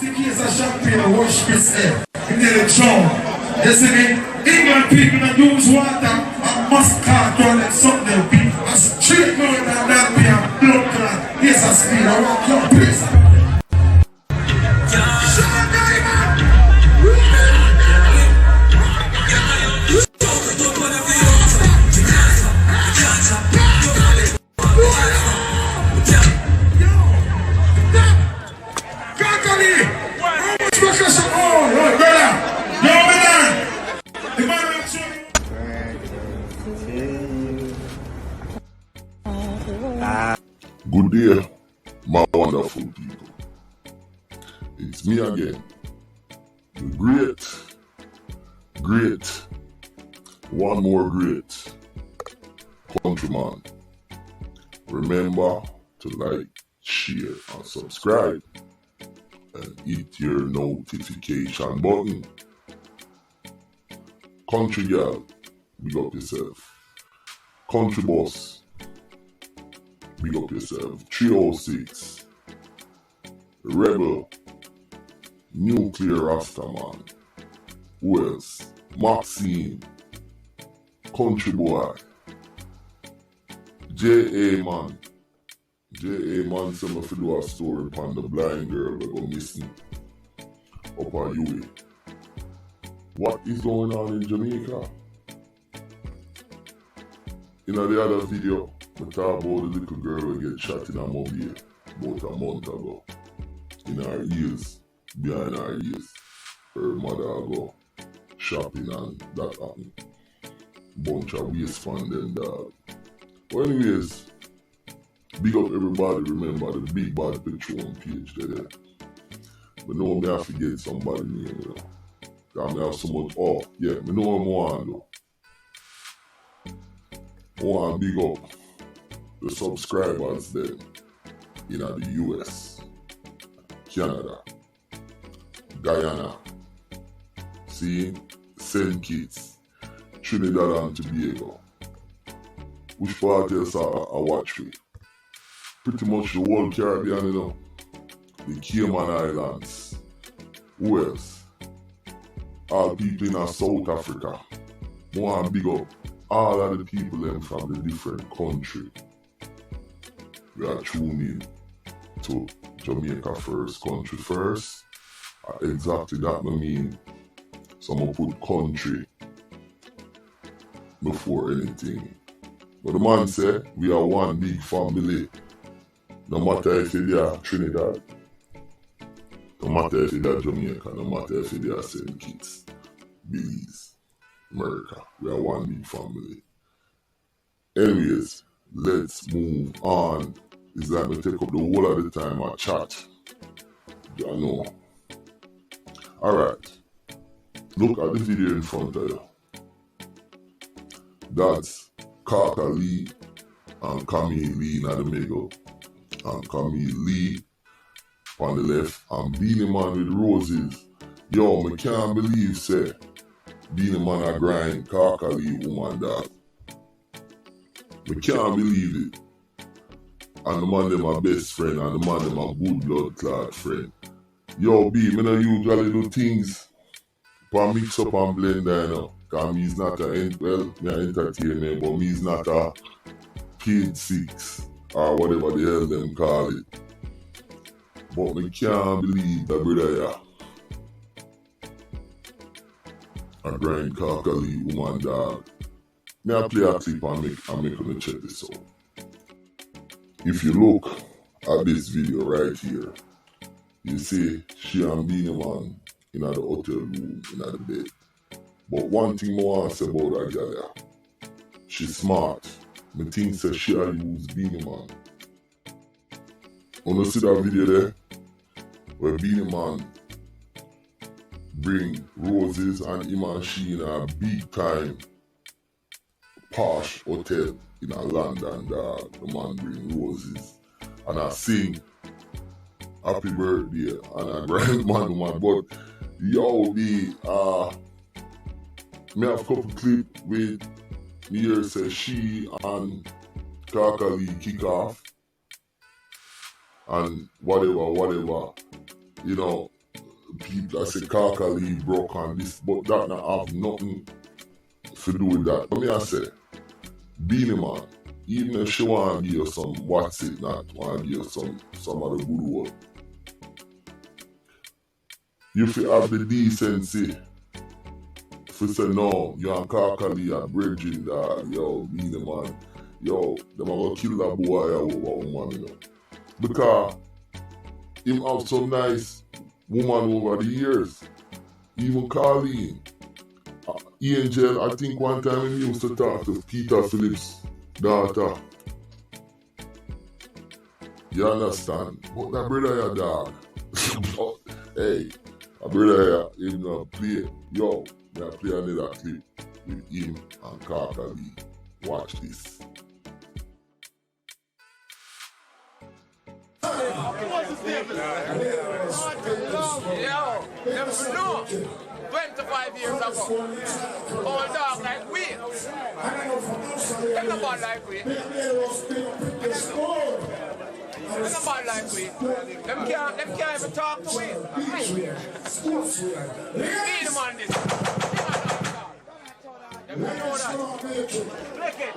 40 case of champagne and wash this head. You need a drown. You see me? England people that use water and MASCOT on them something people. A straight going down that way and blood clot. Here's a speed. I want your place. Good day, my wonderful people. It's me again, the great, one more great countryman. Remember to like, share, and subscribe, and hit your notification button. Country girl, big up yourself. Country boss, big up yourself. 306, Rebel, Nuclear Rastaman, who else? Maxine, Country Boy, J.A. Man. J.A. Man said me fi do a story upon the blind girl that go missing up at UA. What is going on in Jamaica? In the other video, we talk about the little girl who get shot in a mobile about a month ago. In her ears, behind her ears. Her mother go shopping and that happened. Bunch of waistband them dog. Well anyways, big up everybody, remember the big bad Patreon page there. But no, me have to get somebody new, you know. Cause me have so much off. Yeah, me know what I want though. I want to big up the subscribers then in the US, Canada, Guyana, see, St. Kitts, Trinidad and Tobago. Which part else I watch with? Pretty much the whole Caribbean, you know. The Cayman Islands. Who else? All people in South Africa. I want to big up all of the people them from the different country. We are tuning to Jamaica First, Country First. Exactly that I mean. Someone put country before anything. But the man said we are one big family. No matter if they are Trinidad, no matter if they are Jamaica, no matter if they are St. Kitts, Belize, America. We are one big family. Anyways, let's move on. It's like we take up the whole of the time I chat. You know. Alright. Look at the video in front of you. That's Carter Lee and Camille Lee in the middle. And Camille Lee on the left. And Beenie Man with roses. Yo, me can't believe, say, Beenie Man a grind Carter Lee woman dog. Me can't believe it. And the man them my best friend, and the man them my good blood clot friend. Yo, B, me no usually do things for mix up and blend there, you know. Cause me's not well, me a entertainer, but me's not a paid six or whatever the hell them call it. But me can't believe that brother yeah. A grind Kakali woman dog. Me I play a clip and make gonna check this out. If you look at this video right here, you see she and Beenie Man in the hotel room, in the bed. But one thing I want to say about that girl there, she's smart. Me think say she use Beenie Man. When you see that video there, where Beenie Man bring roses and him and she in a big time posh hotel in a London dog. The man bring roses and I sing happy birthday and I grind man woman. But yo me have a couple clip with me here say she and Kakali kick off and whatever, you know, people that say Kakali broke on this, but that not have nothing to do with that. But me I say, Beenie Man, even if she want to give you some what's it not, want to give you some of the good word, you feel have the decency to say no, you and Kakali are bridging that, yo, Beenie Man, yo, them are gonna kill that boy over woman, you know. Because him have some nice woman over the years. Even Colleen. Angel, I think one time he used to talk to Peter Phillips' daughter. You understand? But that brother your dog. Hey, that brother here, him not play. Yo, I play another clip with him and Kakali. Watch this. Yo, never know. 25 years ago. All dog like we. Ain't nobody like we. Ain't nobody like we. Them can't even talk to we. Beenie Man this. Them know that. Click it.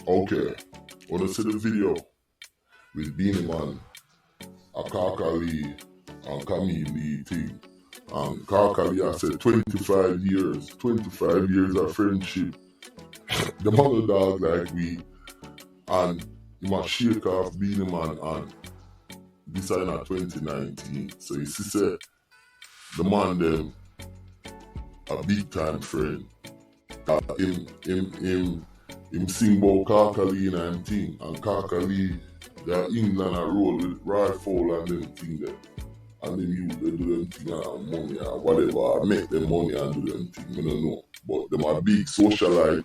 Okay, wanna see the video with Beenie Man, Kakali and Camille thing. And Kakali I said 25 years of friendship. The mother dog like we, and you must shake off Beenie Man and this is in 2019. So you see say the man them a big time friend. Him sing about Kakali and him thing, and Kakali they are England a roll with rifle and them thing there. And then you they do them thing and money or whatever, make them money and do them thing, I don't know. But them are big socialite,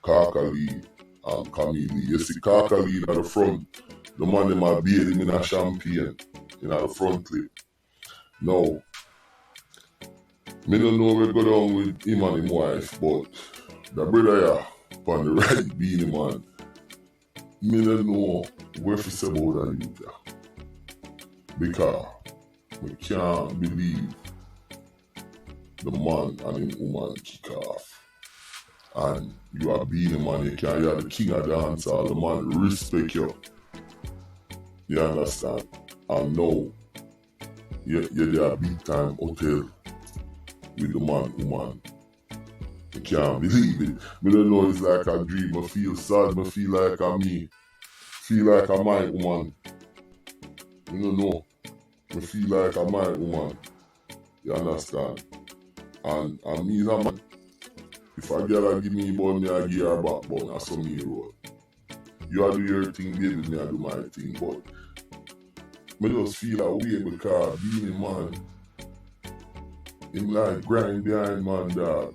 Kakali and Camille. You see Kakali at the front, the man them are beard him in a champagne in the front clip. Now, I don't know where go down with him and his wife, but the brother here, on the right Beenie Man, I don't know where to say about that youth. Because we can't believe the man and his woman kick off. And you are Beenie Man, you can't, you're the king of the dance, all the man respect you. You understand? And now, you're there a big time hotel with the man, woman. I can't believe it. I don't know, it's like a dream. I feel sad, I feel like I'm me. Feel like I'm my woman. I don't know. I feel like I'm my woman. You understand? And me is a man. If a girl give me bun, me I give her back bun. That's how me roll. You do your thing, baby, me I do my thing. But I just feel a way because Beenie Man, him like grind behind man dog.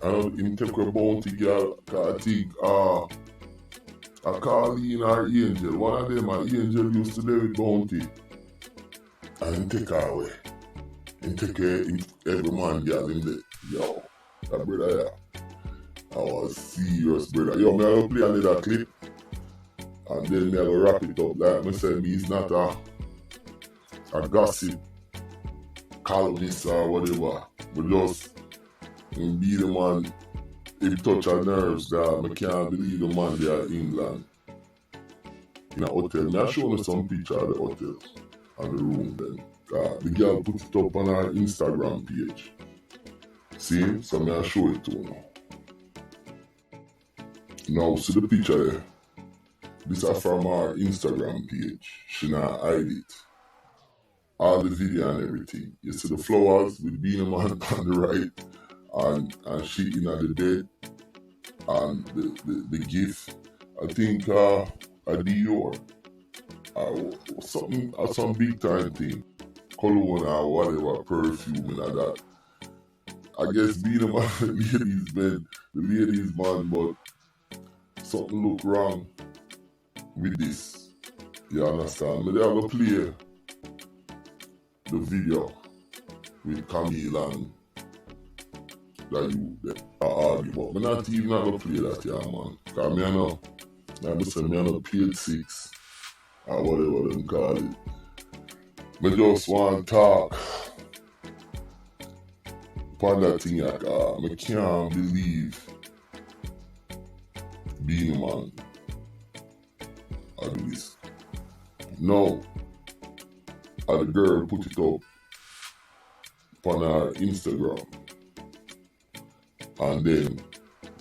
And him take a bounty girl, cause I think a Colleen or Angel, one of them, an Angel used to live with bounty. And him take her away. Him take every man girl in there. Yo, that brother here. I was serious brother. Yo, me I go play another clip. And then me I go wrap it up. Like I said, me is not a gossip columnist or whatever. But just be the man, if touch our nerves that I can't believe the man there in England. In a hotel. Me I show me some picture of the hotel and the room then. The girl put it up on her Instagram page. See? So me I show it to her now. Now see the picture there. This is from our Instagram page. She not hide it. All the video and everything. You see the flowers with Beenie Man on the right and she in the bed and the gift. I think a Dior. Some big time thing. Cologne or whatever, perfume and that. I guess Beenie Man the ladies man, but something look wrong with this. You understand? Me they have to play the video with Camille that you argue, but me not even gonna play that here, man. Cause me know, like I say, me know page 6 or whatever them call it. Me just want to talk upon that thing like, I can't believe Beenie Man I do this. No, the girl put it up on her Instagram, and then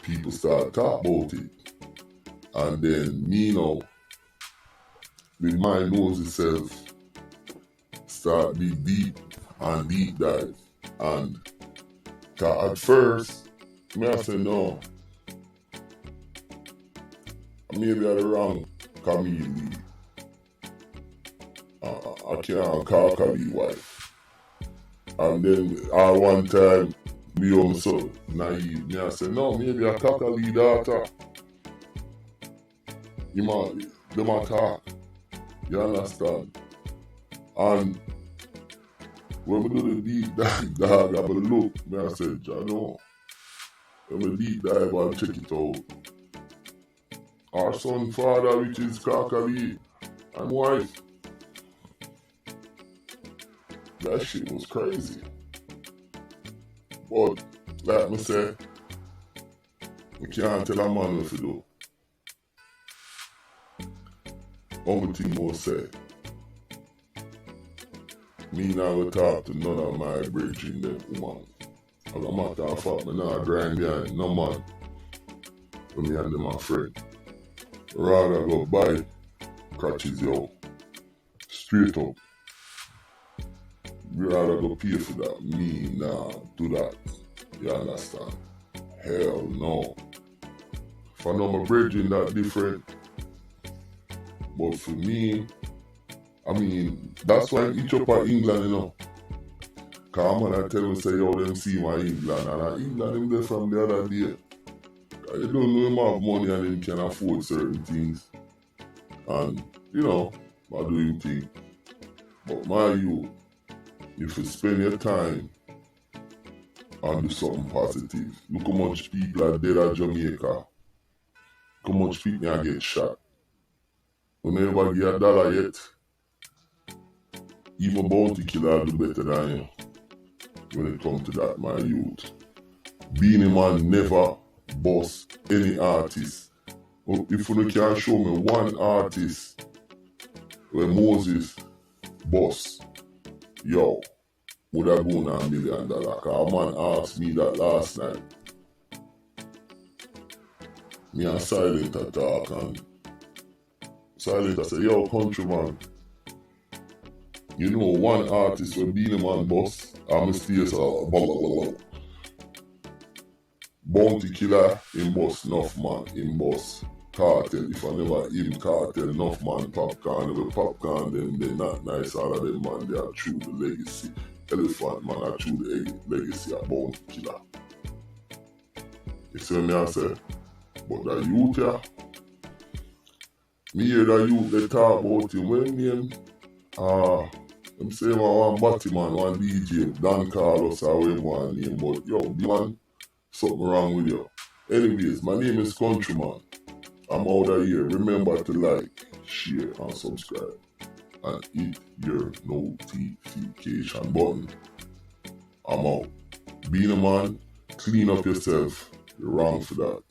people start talking about it, and then me now, with my nosy self, start be deep dive, and at first, me I say no, maybe I'm the wrong comedian. I can't call Khalid wife. And then one time, me on so naive, me I say no, maybe I call Khalid daughter. Them attack. You understand? And when we do the deep dive, dog, I will look, me I say, no. When we deep dive and check it out. Our son father, which is Kakali, and wife. That shit was crazy. But, like me say, we can't tell a man what to do. Only thing more say, me now will talk to none of my brethren them woman. As a matter of fact, me not grind behind no man when me and them are friend. Rather go buy crutches yo. Straight up. We rather go pay for that. Me nah do that. You understand? Hell no. If I know my brethren that different. But for me, I mean, that's why I'm each up at England, you know. Cause I'm gonna tell them, say, yo, them see my England. And England, him there from the other day. Cause you don't know him have money and him can afford certain things. And, you know, I do him thing. But my youth, if you spend your time and do something positive, look how much people are dead at Jamaica. Look how much people are get shot. We never get $1 yet. Even bounty killer do better than you when it comes to that, my youth. Beenie Man never boss any artist. If you can show me one artist where Moses boss, yo, would I go on $1 million? Cause a man asked me that last night. Me and Silent attack and Silent I say, yo, countryman, you know one artist where Beenie Man boss, I'm still blah blah blah. Bounty killer in boss, enough man in boss. Cartel, if I never him cartel, enough man popcorn, with popcorn, then they not nice, all of them man, they are true the legacy. Elephant man are true the legacy of bounty killer. You see me I say, but the youth here, me hear the youth they talk about him, when name, I'm saying one Batman, one DJ, Dan Carlos or whatever one name, but yo, man, something wrong with you. Anyways, my name is Countryman. I'm out of here. Remember to like, share, and subscribe. And hit your notification button. I'm out. Being a man, clean up yourself. You're wrong for that.